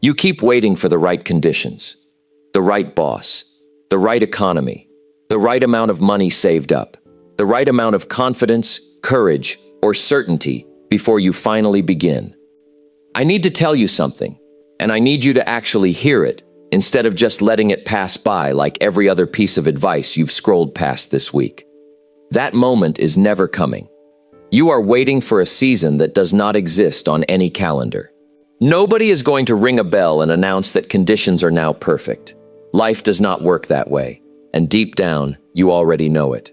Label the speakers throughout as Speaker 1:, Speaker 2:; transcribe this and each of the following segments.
Speaker 1: You keep waiting for the right conditions, the right boss, the right economy, the right amount of money saved up, the right amount of confidence, courage, or certainty before you finally begin. I need to tell you something, and I need you to actually hear it instead of just letting it pass by like every other piece of advice you've scrolled past this week. That moment is never coming. You are waiting for a season that does not exist on any calendar. Nobody is going to ring a bell and announce that conditions are now perfect. Life does not work that way, and deep down, you already know it.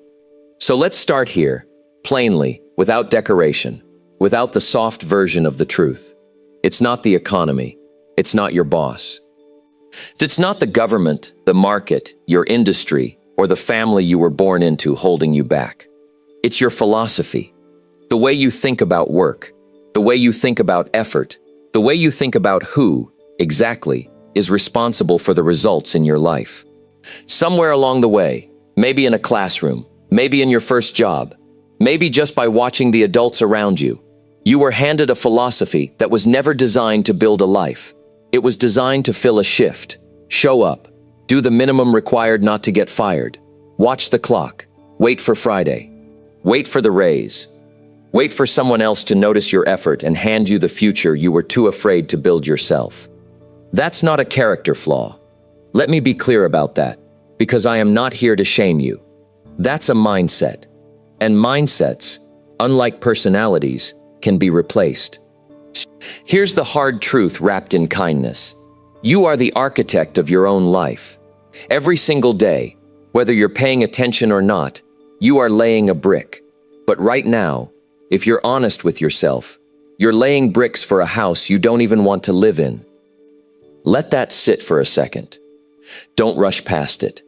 Speaker 1: So let's start here, plainly, without decoration, without the soft version of the truth. It's not the economy. It's not your boss. It's not the government, the market, your industry, or the family you were born into holding you back. It's your philosophy. The way you think about work, the way you think about effort, the way you think about who, exactly, is responsible for the results in your life. Somewhere along the way, maybe in a classroom, maybe in your first job, maybe just by watching the adults around you, you were handed a philosophy that was never designed to build a life. It was designed to fill a shift, show up, do the minimum required not to get fired, watch the clock, wait for Friday, wait for the raise, wait for someone else to notice your effort and hand you the future you were too afraid to build yourself. That's not a character flaw. Let me be clear about that, because I am not here to shame you. That's a mindset. And mindsets, unlike personalities, can be replaced. Here's the hard truth wrapped in kindness. You are the architect of your own life. Every single day, whether you're paying attention or not, you are laying a brick. But right now, if you're honest with yourself, you're laying bricks for a house you don't even want to live in. Let that sit for a second. Don't rush past it.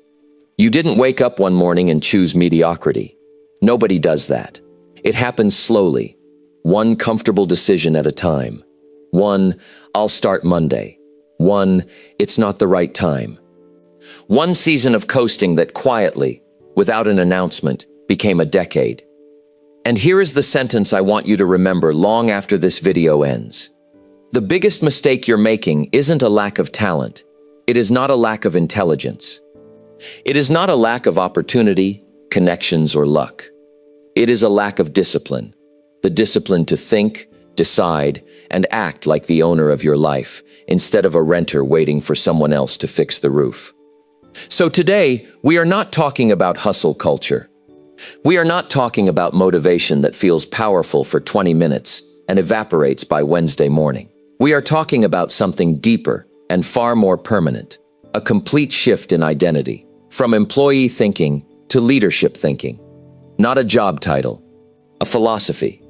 Speaker 1: You didn't wake up one morning and choose mediocrity. Nobody does that. It happens slowly, one comfortable decision at a time. One, I'll start Monday. One, it's not the right time. One season of coasting that quietly, without an announcement, became a decade. And here is the sentence I want you to remember long after this video ends. The biggest mistake you're making isn't a lack of talent. It is not a lack of intelligence. It is not a lack of opportunity, connections, or luck. It is a lack of discipline. The discipline to think, decide, and act like the owner of your life, instead of a renter waiting for someone else to fix the roof. So today, we are not talking about hustle culture. We are not talking about motivation that feels powerful for 20 minutes and evaporates by Wednesday morning. We are talking about something deeper and far more permanent, a complete shift in identity, from employee thinking to leadership thinking. Not a job title, a philosophy.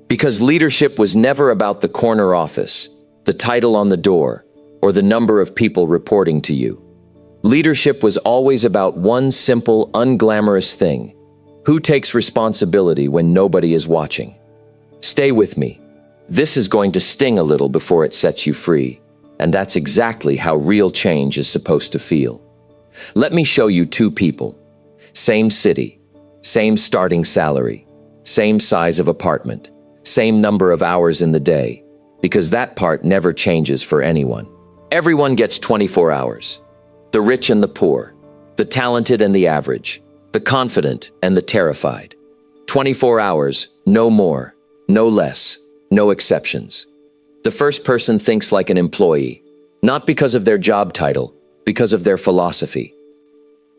Speaker 1: Because leadership was never about the corner office, the title on the door, or the number of people reporting to you. Leadership was always about one simple, unglamorous thing. Who takes responsibility when nobody is watching? Stay with me. This is going to sting a little before it sets you free, and that's exactly how real change is supposed to feel. Let me show you two people. Same city, same starting salary, same size of apartment, same number of hours in the day, because that part never changes for anyone. Everyone gets 24 hours. The rich and the poor, the talented and the average, the confident and the terrified. 24 hours, no more, no less, no exceptions. The first person thinks like an employee, not because of their job title, because of their philosophy.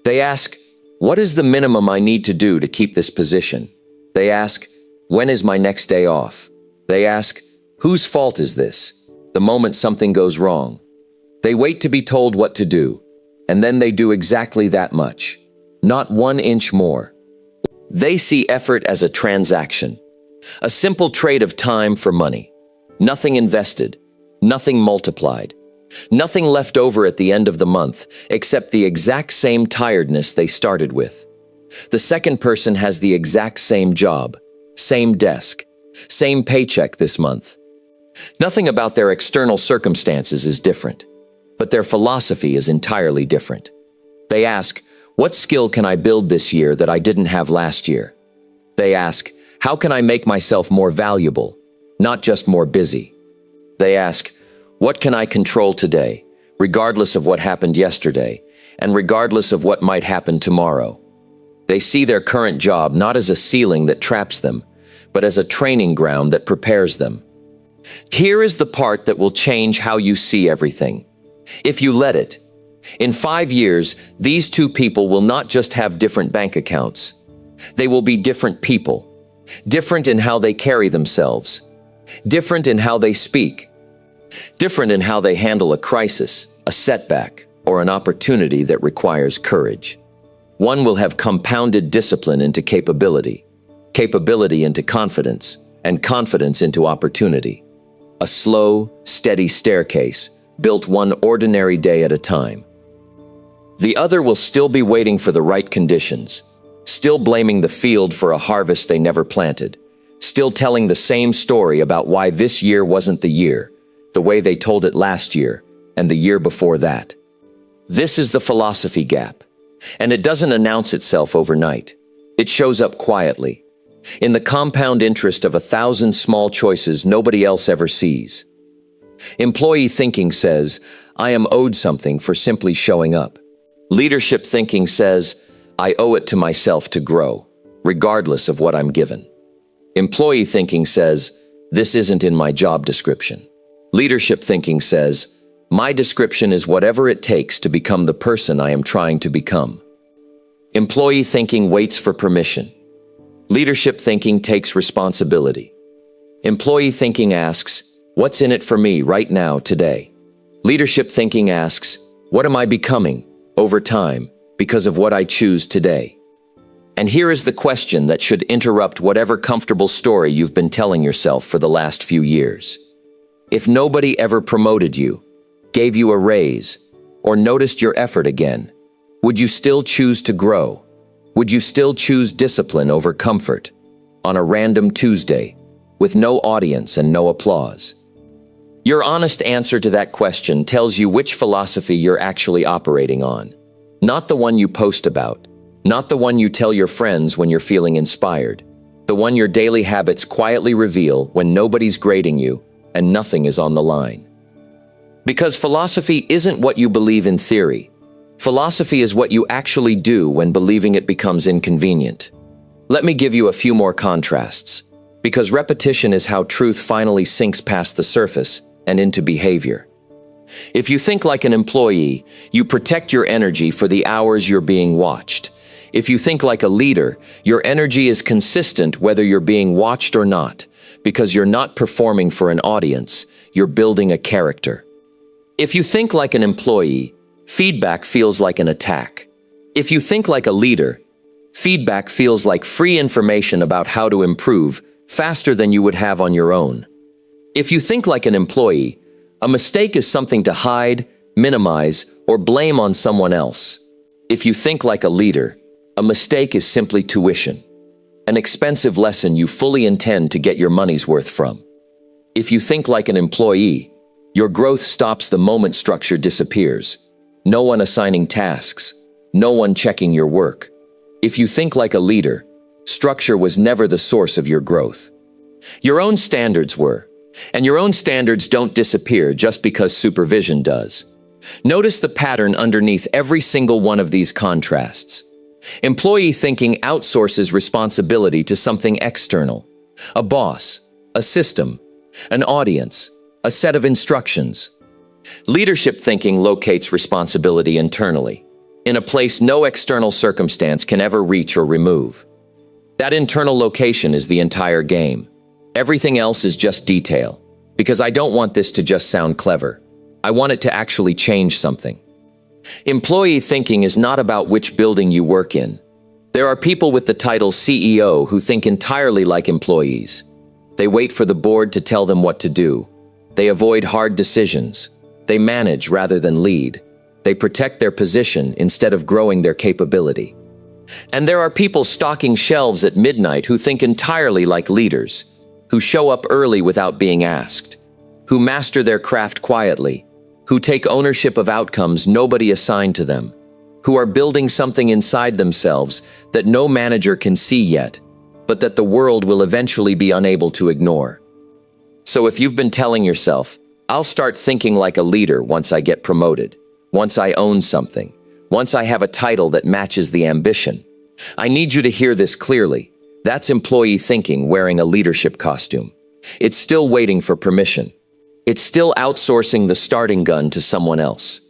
Speaker 1: They ask, what is the minimum I need to do to keep this position? They ask, when is my next day off? They ask, whose fault is this? The moment something goes wrong. They wait to be told what to do, and then they do exactly that much, not 1 inch more. They see effort as a transaction, a simple trade of time for money. Nothing invested, nothing multiplied, nothing left over at the end of the month except the exact same tiredness they started with. The second person has the exact same job, same desk, same paycheck this month. Nothing about their external circumstances is different, but their philosophy is entirely different. They ask, what skill can I build this year that I didn't have last year? They ask, how can I make myself more valuable, not just more busy? They ask, What can I control today, regardless of what happened yesterday, and regardless of what might happen tomorrow? They see their current job not as a ceiling that traps them, but as a training ground that prepares them. Here is the part that will change how you see everything, if you let it. In 5 years, these two people will not just have different bank accounts. They will be different people, different in how they carry themselves, different in how they speak, different in how they handle a crisis, a setback, or an opportunity that requires courage. One will have compounded discipline into capability, capability into confidence, and confidence into opportunity. A slow, steady staircase built one ordinary day at a time. The other will still be waiting for the right conditions, still blaming the field for a harvest they never planted, still telling the same story about why this year wasn't the year, the way they told it last year and the year before that. This is the philosophy gap, and it doesn't announce itself overnight. It shows up quietly, in the compound interest of 1,000 small choices nobody else ever sees. Employee thinking says, I am owed something for simply showing up. Leadership thinking says, I owe it to myself to grow, regardless of what I'm given. Employee thinking says, this isn't in my job description. Leadership thinking says, my description is whatever it takes to become the person I am trying to become. Employee thinking waits for permission. Leadership thinking takes responsibility. Employee thinking asks, what's in it for me right now, today? Leadership thinking asks, what am I becoming, over time, because of what I choose today? And here is the question that should interrupt whatever comfortable story you've been telling yourself for the last few years. If nobody ever promoted you, gave you a raise, or noticed your effort again, would you still choose to grow? Would you still choose discipline over comfort on a random Tuesday with no audience and no applause? Your honest answer to that question tells you which philosophy you're actually operating on. Not the one you post about, not the one you tell your friends when you're feeling inspired, the one your daily habits quietly reveal when nobody's grading you and nothing is on the line. Because philosophy isn't what you believe in theory. Philosophy is what you actually do when believing it becomes inconvenient. Let me give you a few more contrasts, because repetition is how truth finally sinks past the surface and into behavior. If you think like an employee, you protect your energy for the hours you're being watched. If you think like a leader, your energy is consistent whether you're being watched or not, because you're not performing for an audience, you're building a character. If you think like an employee, feedback feels like an attack. If you think like a leader, feedback feels like free information about how to improve faster than you would have on your own. If you think like an employee, a mistake is something to hide, minimize, or blame on someone else. If you think like a leader, a mistake is simply tuition, an expensive lesson you fully intend to get your money's worth from. If you think like an employee, your growth stops the moment structure disappears. No one assigning tasks, no one checking your work. If you think like a leader, structure was never the source of your growth. Your own standards were, and your own standards don't disappear just because supervision does. Notice the pattern underneath every single one of these contrasts. Employee thinking outsources responsibility to something external, a boss, a system, an audience, a set of instructions. Leadership thinking locates responsibility internally, in a place no external circumstance can ever reach or remove. That internal location is the entire game. Everything else is just detail, because I don't want this to just sound clever. I want it to actually change something. Employee thinking is not about which building you work in. There are people with the title CEO who think entirely like employees. They wait for the board to tell them what to do. They avoid hard decisions. They manage rather than lead. They protect their position instead of growing their capability. And there are people stocking shelves at midnight who think entirely like leaders, who show up early without being asked, who master their craft quietly, who take ownership of outcomes nobody assigned to them, who are building something inside themselves that no manager can see yet, but that the world will eventually be unable to ignore. So if you've been telling yourself, I'll start thinking like a leader once I get promoted, once I own something, once I have a title that matches the ambition. I need you to hear this clearly. That's employee thinking wearing a leadership costume. It's still waiting for permission. It's still outsourcing the starting gun to someone else.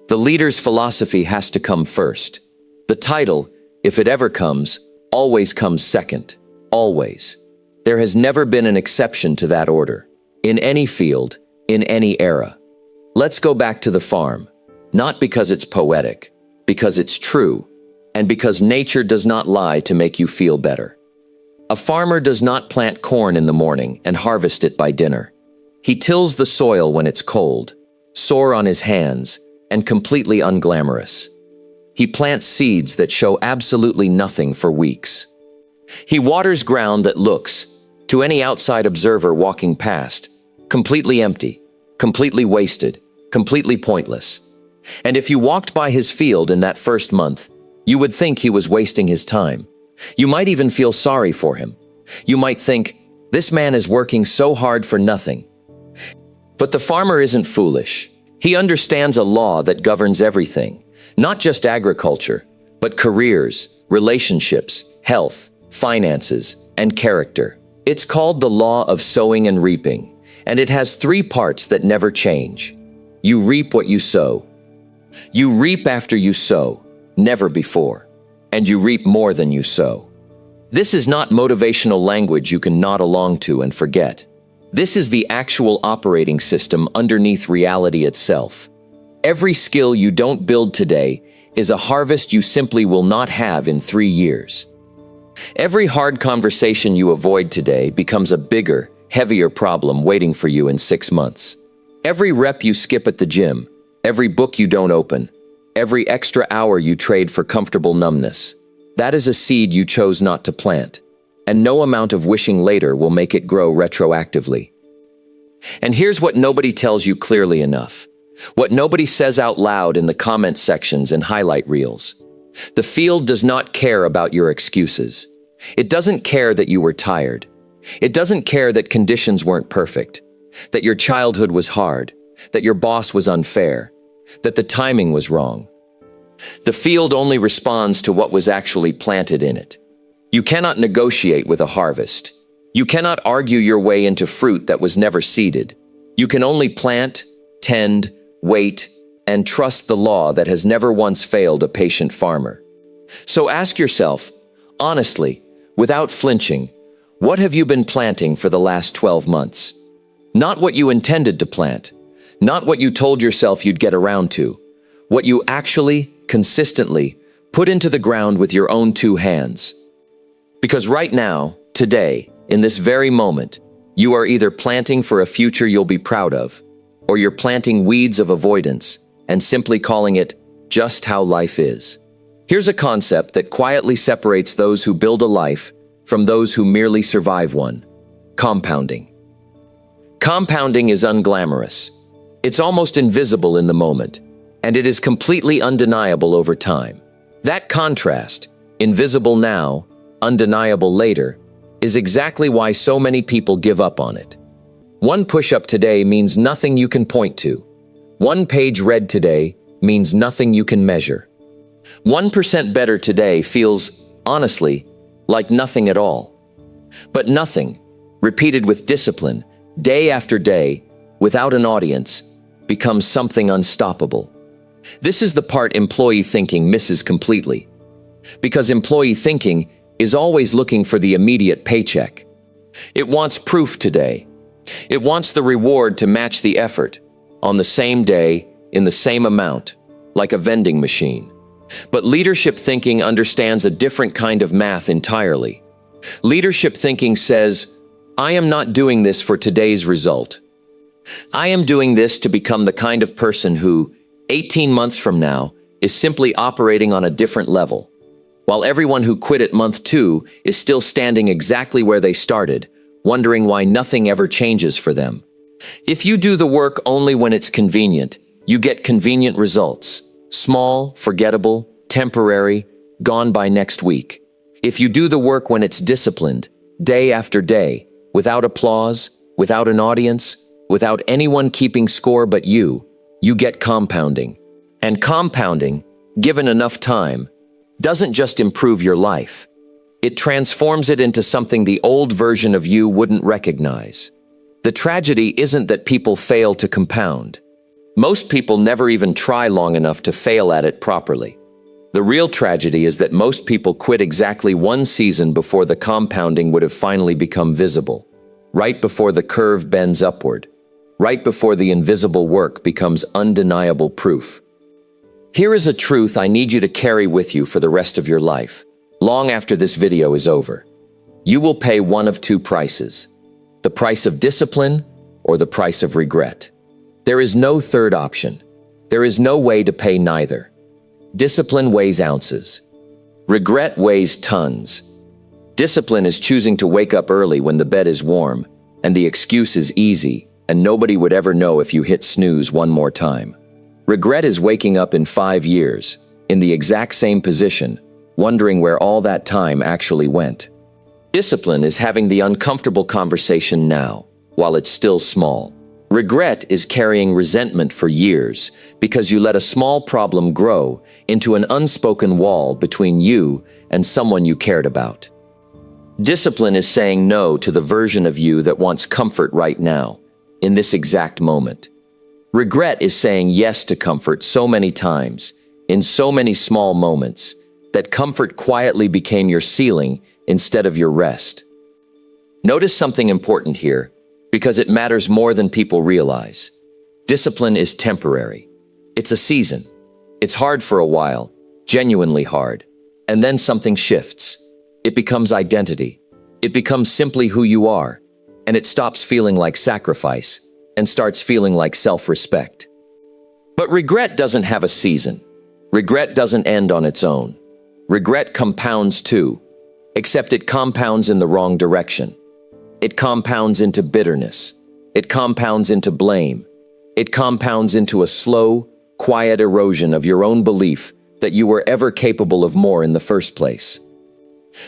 Speaker 1: The leader's philosophy has to come first. The title, if it ever comes, always comes second. Always. There has never been an exception to that order. In any field, in any era. Let's go back to the farm. Not because it's poetic, because it's true, and because nature does not lie to make you feel better. A farmer does not plant corn in the morning and harvest it by dinner. He tills the soil when it's cold, sore on his hands, and completely unglamorous. He plants seeds that show absolutely nothing for weeks. He waters ground that looks, to any outside observer walking past, completely empty, completely wasted, completely pointless. And if you walked by his field in that first month, you would think he was wasting his time. You might even feel sorry for him. You might think, this man is working so hard for nothing. But the farmer isn't foolish. He understands a law that governs everything, not just agriculture, but careers, relationships, health, finances, and character. It's called the law of sowing and reaping, and it has 3 parts that never change. You reap what you sow. You reap after you sow, never before. And you reap more than you sow. This is not motivational language you can nod along to and forget. This is the actual operating system underneath reality itself. Every skill you don't build today is a harvest you simply will not have in 3 years. Every hard conversation you avoid today becomes a bigger, heavier problem waiting for you in 6 months. Every rep you skip at the gym, every book you don't open, every extra hour you trade for comfortable numbness, that is a seed you chose not to plant, and no amount of wishing later will make it grow retroactively. And here's what nobody tells you clearly enough, what nobody says out loud in the comment sections and highlight reels. The field does not care about your excuses. It doesn't care that you were tired. It doesn't care that conditions weren't perfect, that your childhood was hard, that your boss was unfair, that the timing was wrong. The field only responds to what was actually planted in it. You cannot negotiate with a harvest. You cannot argue your way into fruit that was never seeded. You can only plant, tend, wait, and trust the law that has never once failed a patient farmer. So ask yourself, honestly, without flinching, what have you been planting for the last 12 months? Not what you intended to plant, not what you told yourself you'd get around to, what you actually, consistently, put into the ground with your own 2 hands. Because right now, today, in this very moment, you are either planting for a future you'll be proud of, or you're planting weeds of avoidance and simply calling it just how life is. Here's a concept that quietly separates those who build a life from those who merely survive one: compounding. Compounding is unglamorous. It's almost invisible in the moment, and it is completely undeniable over time. That contrast, invisible now, undeniable later, is exactly why so many people give up on it. 1 push-up today means nothing you can point to. 1 page read today means nothing you can measure. 1% better today feels, honestly, like nothing at all. But nothing, repeated with discipline, day after day, without an audience, becomes something unstoppable. This is the part employee thinking misses completely. Because employee thinking is always looking for the immediate paycheck. It wants proof today. It wants the reward to match the effort, on the same day, in the same amount, like a vending machine. But leadership thinking understands a different kind of math entirely. Leadership thinking says, I am not doing this for today's result. I am doing this to become the kind of person who, 18 months from now, is simply operating on a different level, while everyone who quit at month 2 is still standing exactly where they started, wondering why nothing ever changes for them. If you do the work only when it's convenient, you get convenient results. Small, forgettable, temporary, gone by next week. If you do the work when it's disciplined, day after day, without applause, without an audience, without anyone keeping score but you get compounding. And compounding, given enough time, doesn't just improve your life. It transforms it into something the old version of you wouldn't recognize. The tragedy isn't that people fail to compound. Most people never even try long enough to fail at it properly. The real tragedy is that most people quit exactly one season before the compounding would have finally become visible, right before the curve bends upward, right before the invisible work becomes undeniable proof. Here is a truth I need you to carry with you for the rest of your life, long after this video is over. You will pay one of two prices: the price of discipline or the price of regret. There is no third option. There is no way to pay neither. Discipline weighs ounces. Regret weighs tons. Discipline is choosing to wake up early when the bed is warm, and the excuse is easy, and nobody would ever know if you hit snooze one more time. Regret is waking up in 5 years, in the exact same position, wondering where all that time actually went. Discipline is having the uncomfortable conversation now, while it's still small. Regret is carrying resentment for years because you let a small problem grow into an unspoken wall between you and someone you cared about. Discipline is saying no to the version of you that wants comfort right now, in this exact moment. Regret is saying yes to comfort so many times, in so many small moments, that comfort quietly became your ceiling instead of your rest. Notice something important here, because it matters more than people realize. Discipline is temporary. It's a season. It's hard for a while, genuinely hard. And then something shifts. It becomes identity. It becomes simply who you are. And it stops feeling like sacrifice and starts feeling like self-respect. But regret doesn't have a season. Regret doesn't end on its own. Regret compounds too, except it compounds in the wrong direction. It compounds into bitterness. It compounds into blame. It compounds into a slow, quiet erosion of your own belief that you were ever capable of more in the first place.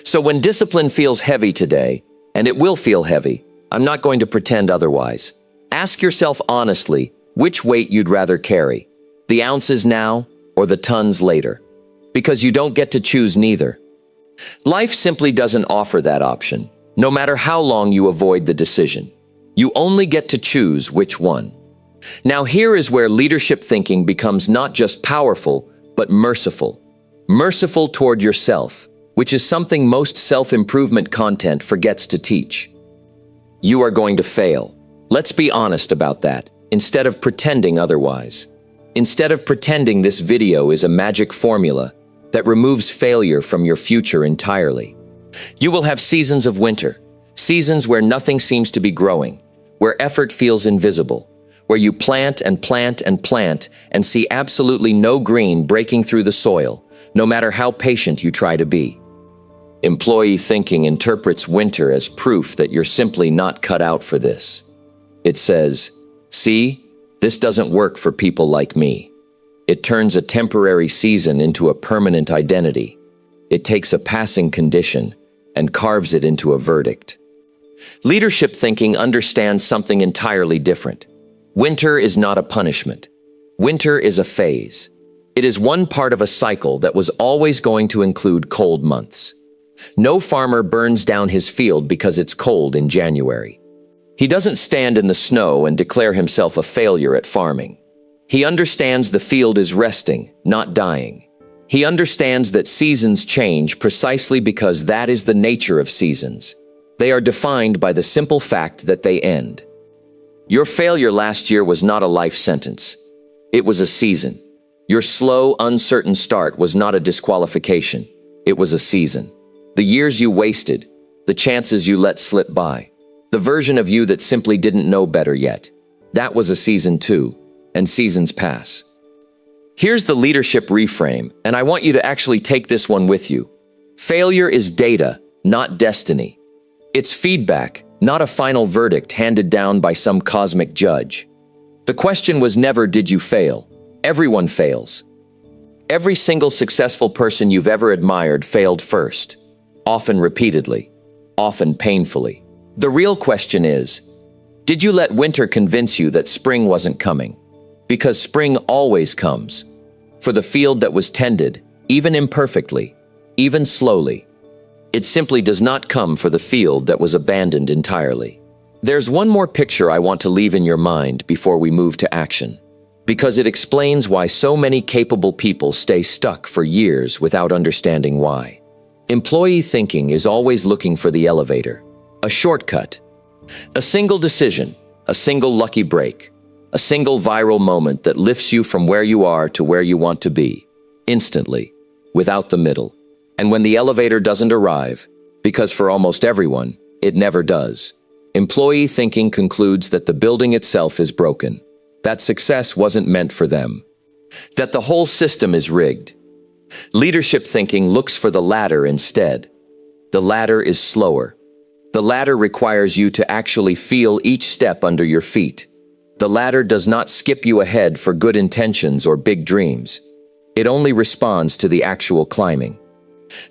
Speaker 1: So when discipline feels heavy today, and it will feel heavy, I'm not going to pretend otherwise. Ask yourself honestly which weight you'd rather carry, the ounces now or the tons later, because you don't get to choose neither. Life simply doesn't offer that option. No matter how long you avoid the decision, you only get to choose which one. Now here is where leadership thinking becomes not just powerful, but merciful. Merciful toward yourself, which is something most self-improvement content forgets to teach. You are going to fail. Let's be honest about that, instead of pretending otherwise. Instead of pretending this video is a magic formula that removes failure from your future entirely. You will have seasons of winter, seasons where nothing seems to be growing, where effort feels invisible, where you plant and plant and plant and see absolutely no green breaking through the soil, no matter how patient you try to be. Employee thinking interprets winter as proof that you're simply not cut out for this. It says, "See, this doesn't work for people like me." It turns a temporary season into a permanent identity. It takes a passing condition and carves it into a verdict. Leadership thinking understands something entirely different. Winter is not a punishment. Winter is a phase. It is one part of a cycle that was always going to include cold months. No farmer burns down his field because it's cold in January. He doesn't stand in the snow and declare himself a failure at farming. He understands the field is resting, not dying. He understands that seasons change precisely because that is the nature of seasons. They are defined by the simple fact that they end. Your failure last year was not a life sentence. It was a season. Your slow, uncertain start was not a disqualification. It was a season. The years you wasted, the chances you let slip by, the version of you that simply didn't know better yet, that was a season too, and seasons pass. Here's the leadership reframe, and I want you to actually take this one with you. Failure is data, not destiny. It's feedback, not a final verdict handed down by some cosmic judge. The question was never, did you fail? Everyone fails. Every single successful person you've ever admired failed first, often repeatedly, often painfully. The real question is, Did you let winter convince you that spring wasn't coming? Because spring always comes. For the field that was tended, even imperfectly, even slowly. It simply does not come for the field that was abandoned entirely. There's one more picture I want to leave in your mind before we move to action, because it explains why so many capable people stay stuck for years without understanding why. Employee thinking is always looking for the elevator, a shortcut, a single decision, a single lucky break, a single viral moment that lifts you from where you are to where you want to be, instantly, without the middle. And when the elevator doesn't arrive, because for almost everyone, it never does, employee thinking concludes that the building itself is broken, that success wasn't meant for them, that the whole system is rigged. Leadership thinking looks for the ladder instead. The ladder is slower. The ladder requires you to actually feel each step under your feet. The ladder does not skip you ahead for good intentions or big dreams. It only responds to the actual climbing.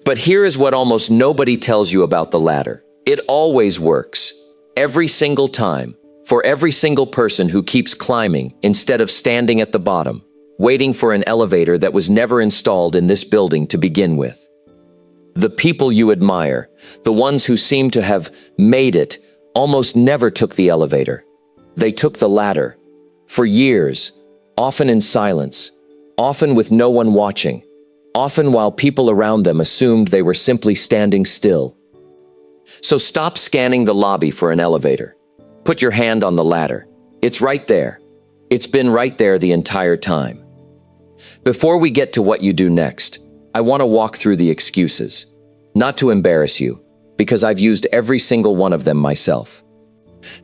Speaker 1: But here is what almost nobody tells you about the ladder. It always works. Every single time. For every single person who keeps climbing instead of standing at the bottom, waiting for an elevator that was never installed in this building to begin with. The people you admire, the ones who seem to have made it, almost never took the elevator. They took the ladder. For years, often in silence, often with no one watching, often while people around them assumed they were simply standing still. So stop scanning the lobby for an elevator. Put your hand on the ladder. It's right there. It's been right there the entire time. Before we get to what you do next, I want to walk through the excuses. Not to embarrass you, because I've used every single one of them myself.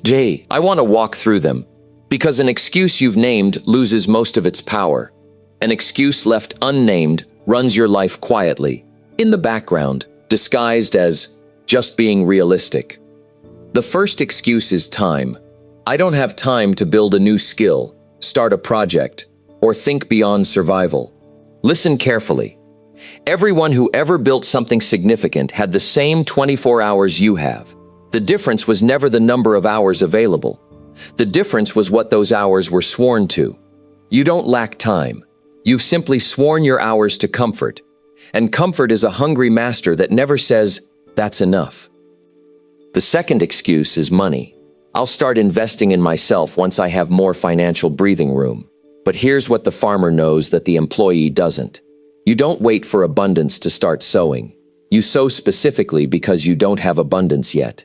Speaker 1: I want to walk through them, because an excuse you've named loses most of its power. An excuse left unnamed runs your life quietly, in the background, disguised as just being realistic. The first excuse is time. I don't have time to build a new skill, start a project, or think beyond survival. Listen carefully. Everyone who ever built something significant had the same 24 hours you have. The difference was never the number of hours available. The difference was what those hours were sworn to. You don't lack time. You've simply sworn your hours to comfort. And comfort is a hungry master that never says, "That's enough." The second excuse is money. I'll start investing in myself once I have more financial breathing room. But here's what the farmer knows that the employee doesn't. You don't wait for abundance to start sowing. You sow specifically because you don't have abundance yet.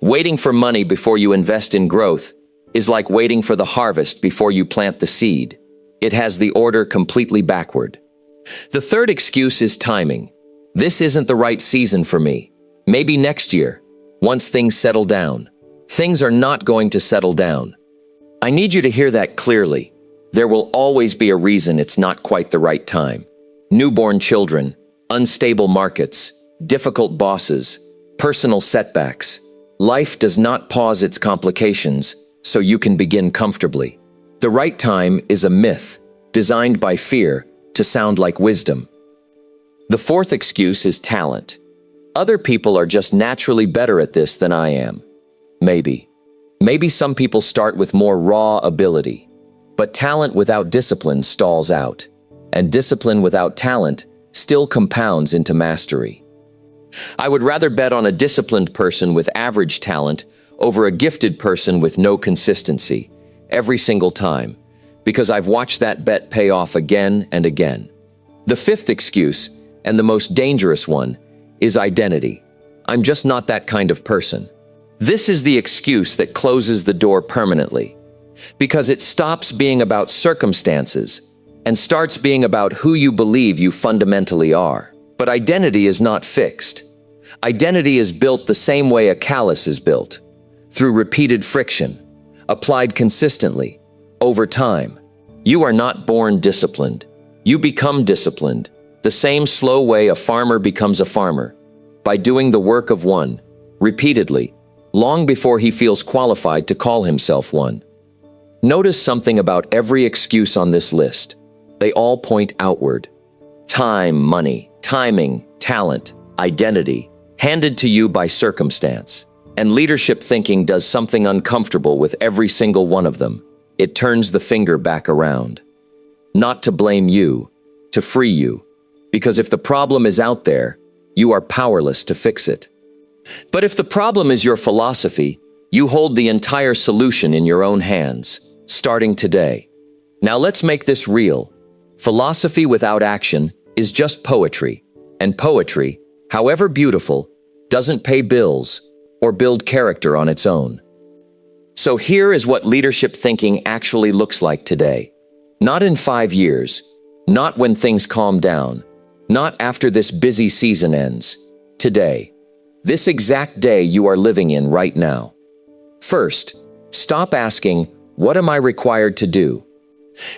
Speaker 1: Waiting for money before you invest in growth is like waiting for the harvest before you plant the seed. It has the order completely backward. The third excuse is timing. This isn't the right season for me. Maybe next year, once things settle down. Things are not going to settle down. I need you to hear that clearly. There will always be a reason it's not quite the right time. Newborn children, unstable markets, difficult bosses, personal setbacks. Life does not pause its complications so you can begin comfortably. The right time is a myth, designed by fear to sound like wisdom. The fourth excuse is talent. Other people are just naturally better at this than I am. Maybe. Maybe some people start with more raw ability. But talent without discipline stalls out. And discipline without talent still compounds into mastery. I would rather bet on a disciplined person with average talent over a gifted person with no consistency, every single time, because I've watched that bet pay off again and again. The fifth excuse, and the most dangerous one, is identity. I'm just not that kind of person. This is the excuse that closes the door permanently, because it stops being about circumstances and starts being about who you believe you fundamentally are. But identity is not fixed. Identity is built the same way a callus is built, through repeated friction, applied consistently, over time. You are not born disciplined. You become disciplined, the same slow way a farmer becomes a farmer, by doing the work of one, repeatedly, long before he feels qualified to call himself one. Notice something about every excuse on this list. They all point outward. Time, money, timing, talent, identity, handed to you by circumstance. And leadership thinking does something uncomfortable with every single one of them. It turns the finger back around. Not to blame you, to free you. Because if the problem is out there, you are powerless to fix it. But if the problem is your philosophy, you hold the entire solution in your own hands, starting today. Now let's make this real. Philosophy without action is just poetry. And poetry, however beautiful, doesn't pay bills or build character on its own. So here is what leadership thinking actually looks like today. Not in 5 years, not when things calm down, not after this busy season ends. Today. This exact day you are living in right now. First, stop asking, what am I required to do?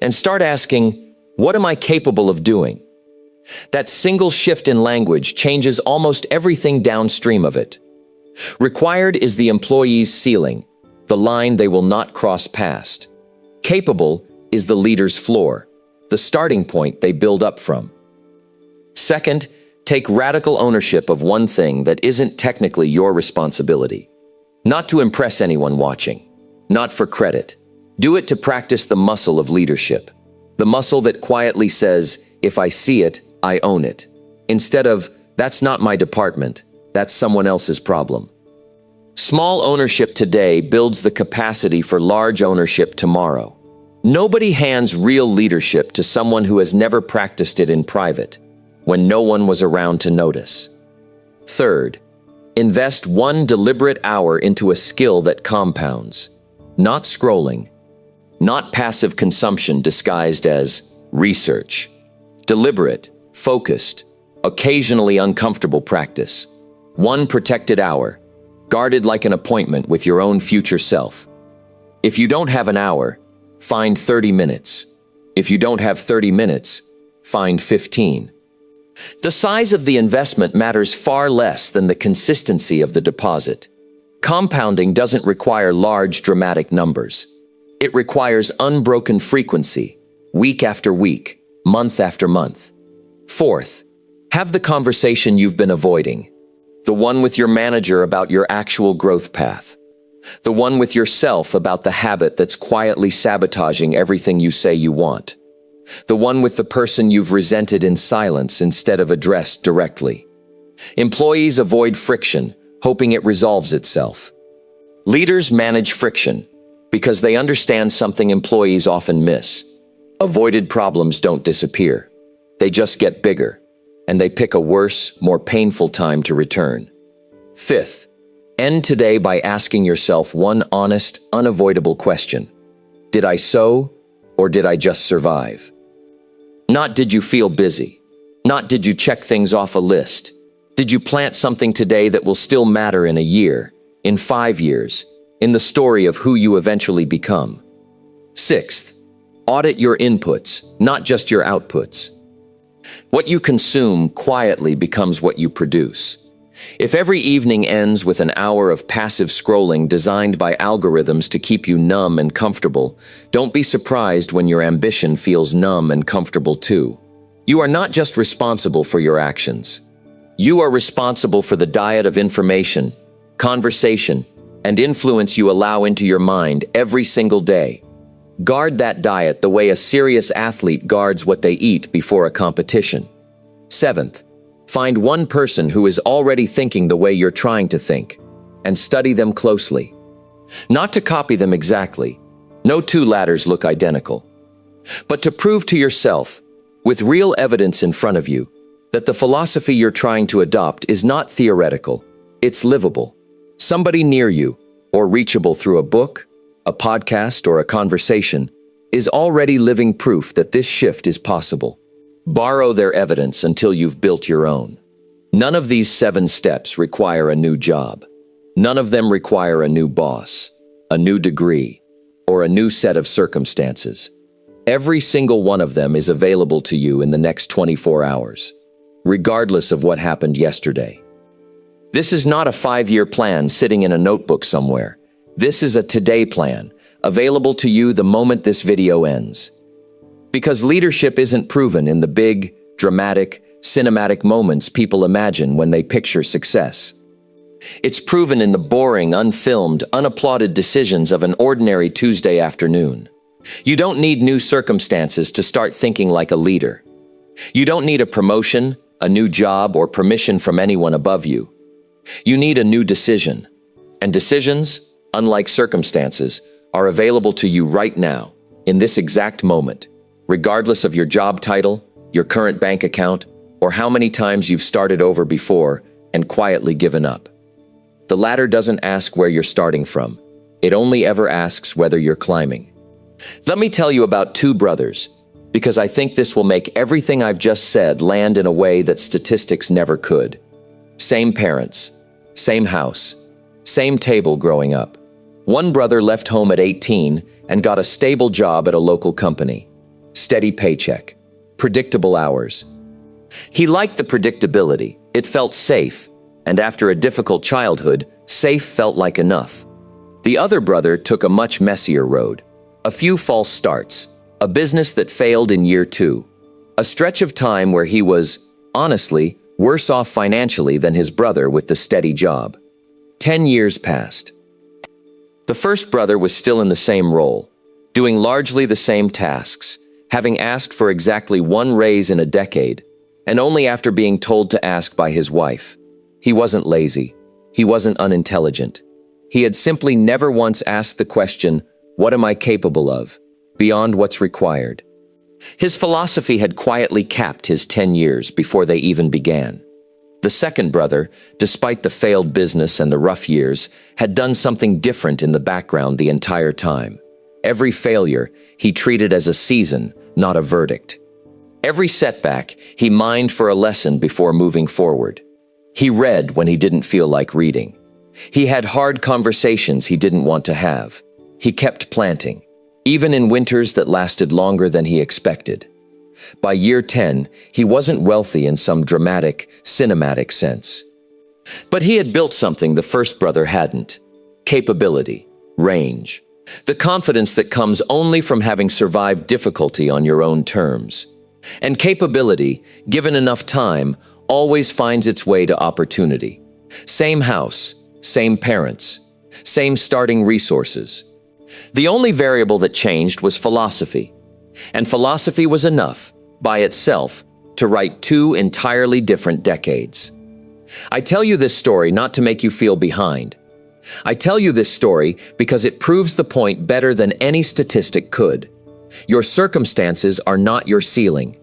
Speaker 1: And start asking, what am I capable of doing? That single shift in language changes almost everything downstream of it. Required is the employee's ceiling, the line they will not cross past. Capable is the leader's floor, the starting point they build up from. Second, take radical ownership of one thing that isn't technically your responsibility. Not to impress anyone watching, not for credit. Do it to practice the muscle of leadership. The muscle that quietly says, if I see it, I own it. Instead of, that's not my department, that's someone else's problem. Small ownership today builds the capacity for large ownership tomorrow. Nobody hands real leadership to someone who has never practiced it in private, when no one was around to notice. Third, invest 1 deliberate hour into a skill that compounds. Not scrolling. Not passive consumption disguised as research. Deliberate, focused, occasionally uncomfortable practice. 1 protected hour, guarded like an appointment with your own future self. If you don't have an hour, find 30 minutes. If you don't have 30 minutes, find 15. The size of the investment matters far less than the consistency of the deposit. Compounding doesn't require large, dramatic numbers. It requires unbroken frequency, week after week, month after month. Fourth, have the conversation you've been avoiding. The one with your manager about your actual growth path. The one with yourself about the habit that's quietly sabotaging everything you say you want. The one with the person you've resented in silence instead of addressed directly. Employees avoid friction, hoping it resolves itself. Leaders manage friction because they understand something employees often miss. Avoided problems don't disappear. They just get bigger, and they pick a worse, more painful time to return. Fifth, end today by asking yourself one honest, unavoidable question. Did I sow, or did I just survive? Not did you feel busy. Not did you check things off a list. Did you plant something today that will still matter in a year, in 5 years, in the story of who you eventually become? Sixth, audit your inputs, not just your outputs. What you consume quietly becomes what you produce. If every evening ends with an hour of passive scrolling designed by algorithms to keep you numb and comfortable, don't be surprised when your ambition feels numb and comfortable too. You are not just responsible for your actions. You are responsible for the diet of information, conversation, and influence you allow into your mind every single day. Guard that diet the way a serious athlete guards what they eat before a competition. Seventh, find one person who is already thinking the way you're trying to think, and study them closely. Not to copy them exactly. No 2 ladders look identical. But to prove to yourself, with real evidence in front of you, that the philosophy you're trying to adopt is not theoretical, it's livable. Somebody near you, or reachable through a book, a podcast, or a conversation, is already living proof that this shift is possible. Borrow their evidence until you've built your own. None of these 7 steps require a new job. None of them require a new boss, a new degree, or a new set of circumstances. Every single one of them is available to you in the next 24 hours, regardless of what happened yesterday. This is not a 5-year plan sitting in a notebook somewhere. This is a today plan, available to you the moment this video ends. Because leadership isn't proven in the big, dramatic, cinematic moments people imagine when they picture success. It's proven in the boring, unfilmed, unapplauded decisions of an ordinary Tuesday afternoon. You don't need new circumstances to start thinking like a leader. You don't need a promotion, a new job, or permission from anyone above you. You need a new decision. And decisions, unlike circumstances, are available to you right now, in this exact moment, regardless of your job title, your current bank account, or how many times you've started over before and quietly given up. The ladder doesn't ask where you're starting from. It only ever asks whether you're climbing. Let me tell you about two brothers, because I think this will make everything I've just said land in a way that statistics never could. Same parents, same house, same table growing up. One brother left home at 18 and got a stable job at a local company. Steady paycheck, predictable hours. He liked the predictability. It felt safe, and after a difficult childhood, safe felt like enough. The other brother took a much messier road. A few false starts, a business that failed in year 2, a stretch of time where he was, honestly, worse off financially than his brother with the steady job. 10 years passed. The first brother was still in the same role, doing largely the same tasks, having asked for exactly one raise in a decade, and only after being told to ask by his wife. He wasn't lazy. He wasn't unintelligent. He had simply never once asked the question, "What am I capable of?" beyond what's required. His philosophy had quietly capped his 10 years before they even began. The second brother, despite the failed business and the rough years, had done something different in the background the entire time. Every failure he treated as a season, not a verdict. Every setback he mined for a lesson before moving forward. He read when he didn't feel like reading. He had hard conversations he didn't want to have. He kept planting, even in winters that lasted longer than he expected. By year 10, he wasn't wealthy in some dramatic, cinematic sense. But he had built something the first brother hadn't. Capability, range, the confidence that comes only from having survived difficulty on your own terms. And capability, given enough time, always finds its way to opportunity. Same house, same parents, same starting resources. The only variable that changed was philosophy. And philosophy was enough, by itself, to write 2 entirely different decades. I tell you this story not to make you feel behind. I tell you this story because it proves the point better than any statistic could. Your circumstances are not your ceiling.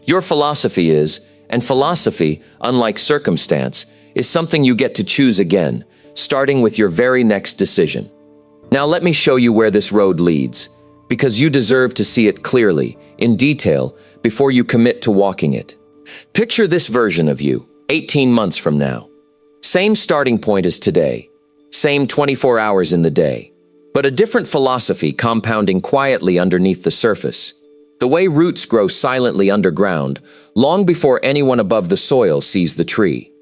Speaker 1: Your philosophy is, and philosophy, unlike circumstance, is something you get to choose again, starting with your very next decision. Now let me show you where this road leads, because you deserve to see it clearly, in detail, before you commit to walking it. Picture this version of you, 18 months from now. Same starting point as today, same 24 hours in the day, but a different philosophy compounding quietly underneath the surface. The way roots grow silently underground, long before anyone above the soil sees the tree.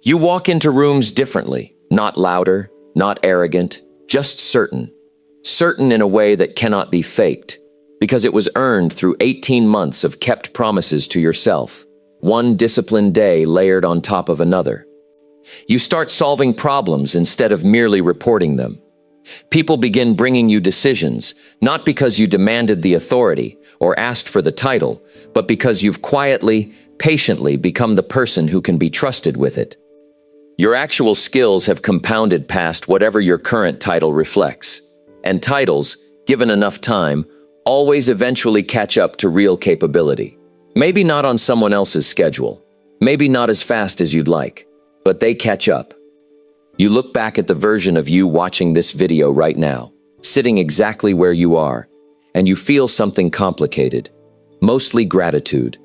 Speaker 1: You walk into rooms differently, not louder, not arrogant, just certain. Certain in a way that cannot be faked, because it was earned through 18 months of kept promises to yourself, one disciplined day layered on top of another. You start solving problems instead of merely reporting them. People begin bringing you decisions, not because you demanded the authority or asked for the title, but because you've quietly, patiently become the person who can be trusted with it. Your actual skills have compounded past whatever your current title reflects. And titles, given enough time, always eventually catch up to real capability. Maybe not on someone else's schedule, maybe not as fast as you'd like, but they catch up. You look back at the version of you watching this video right now, sitting exactly where you are, and you feel something complicated, mostly gratitude.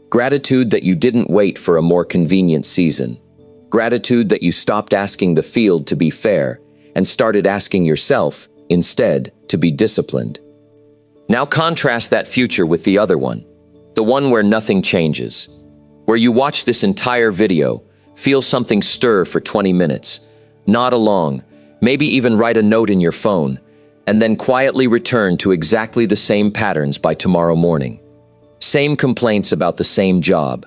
Speaker 1: Gratitude that you didn't wait for a more convenient season. Gratitude that you stopped asking the field to be fair and started asking yourself, instead, to be disciplined. Now contrast that future with the other one, the one where nothing changes, where you watch this entire video, feel something stir for 20 minutes, nod along, maybe even write a note in your phone, and then quietly return to exactly the same patterns by tomorrow morning. Same complaints about the same job,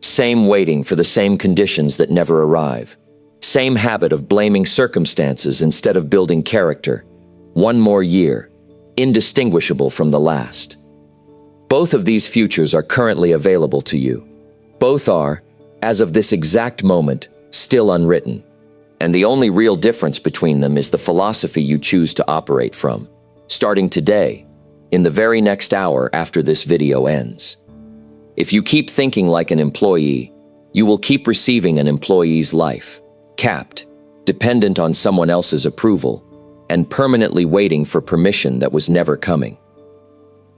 Speaker 1: same waiting for the same conditions that never arrive. Same habit of blaming circumstances instead of building character. One more year, indistinguishable from the last. Both of these futures are currently available to you. Both are, as of this exact moment, still unwritten. And the only real difference between them is the philosophy you choose to operate from, starting today, in the very next hour after this video ends. If you keep thinking like an employee, you will keep receiving an employee's life, capped, dependent on someone else's approval, and permanently waiting for permission that was never coming.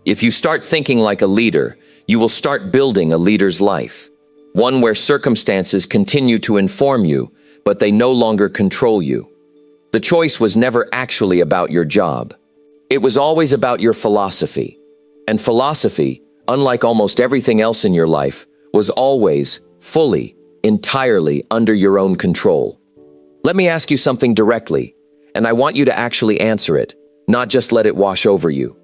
Speaker 1: If you start thinking like a leader, you will start building a leader's life, one where circumstances continue to inform you, but they no longer control you. The choice was never actually about your job. It was always about your philosophy. And philosophy, unlike almost everything else in your life, was always, fully, entirely under your own control. Let me ask you something directly, and I want you to actually answer it, not just let it wash over you.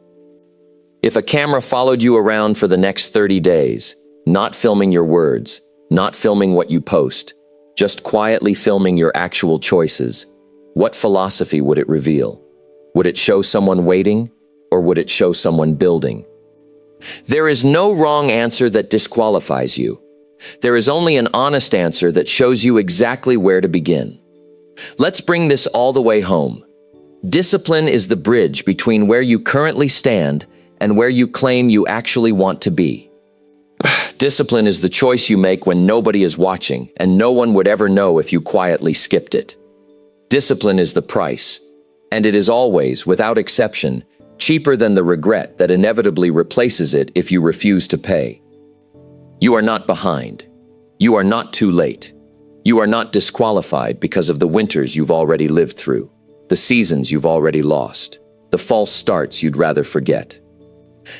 Speaker 1: If a camera followed you around for the next 30 days, not filming your words, not filming what you post, just quietly filming your actual choices, what philosophy would it reveal? Would it show someone waiting, or would it show someone building? There is no wrong answer that disqualifies you. There is only an honest answer that shows you exactly where to begin. Let's bring this all the way home. Discipline is the bridge between where you currently stand and where you claim you actually want to be. Discipline is the choice you make when nobody is watching and no one would ever know if you quietly skipped it. Discipline is the price, and it is always, without exception, cheaper than the regret that inevitably replaces it if you refuse to pay. You are not behind. You are not too late. You are not disqualified because of the winters you've already lived through, the seasons you've already lost, the false starts you'd rather forget.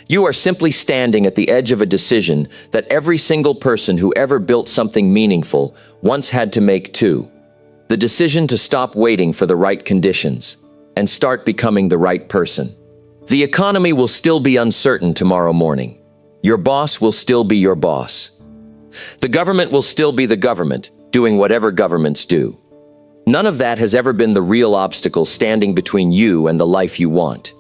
Speaker 1: You are simply standing at the edge of a decision that every single person who ever built something meaningful once had to make too. The decision to stop waiting for the right conditions and start becoming the right person. The economy will still be uncertain tomorrow morning. Your boss will still be your boss. The government will still be the government, doing whatever governments do. None of that has ever been the real obstacle standing between you and the life you want.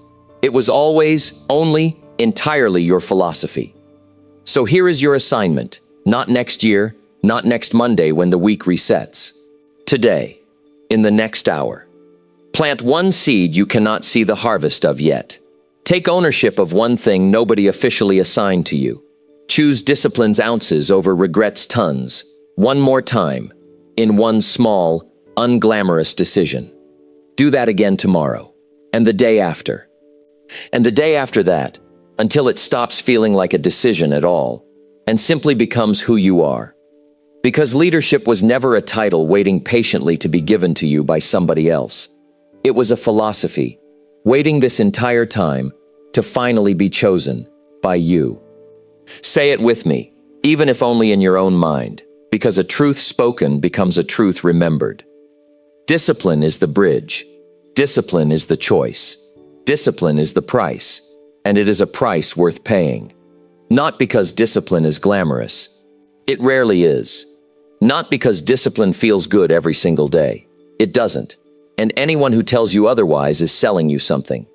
Speaker 1: It was always, only, entirely your philosophy. So here is your assignment, not next year, not next Monday when the week resets. Today, in the next hour. Plant one seed you cannot see the harvest of yet. Take ownership of one thing nobody officially assigned to you. Choose discipline's ounces over regret's tons, one more time, in one small, unglamorous decision. Do that again tomorrow, and the day after. And the day after that, until it stops feeling like a decision at all, and simply becomes who you are. Because leadership was never a title waiting patiently to be given to you by somebody else. It was a philosophy, waiting this entire time to finally be chosen by you. Say it with me, even if only in your own mind, because a truth spoken becomes a truth remembered. Discipline is the bridge. Discipline is the choice. Discipline is the price, and it is a price worth paying. Not because discipline is glamorous. It rarely is. Not because discipline feels good every single day. It doesn't. And anyone who tells you otherwise is selling you something.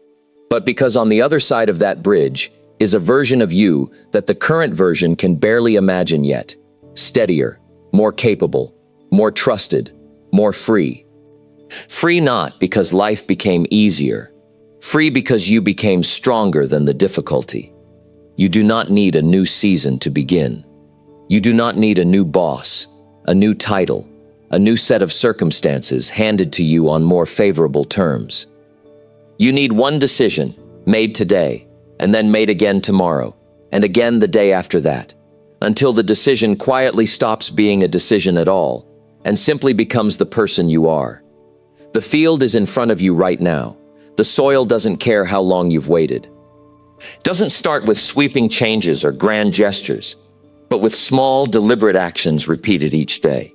Speaker 1: But because on the other side of that bridge is a version of you that the current version can barely imagine yet. Steadier, more capable, more trusted, more free. Free not because life became easier. Free because you became stronger than the difficulty. You do not need a new season to begin. You do not need a new boss, a new title, a new set of circumstances handed to you on more favorable terms. You need one decision, made today, and then made again tomorrow, and again the day after that, until the decision quietly stops being a decision at all, and simply becomes the person you are. The field is in front of you right now. The soil doesn't care how long you've waited. Doesn't start with sweeping changes or grand gestures, but with small, deliberate actions repeated each day.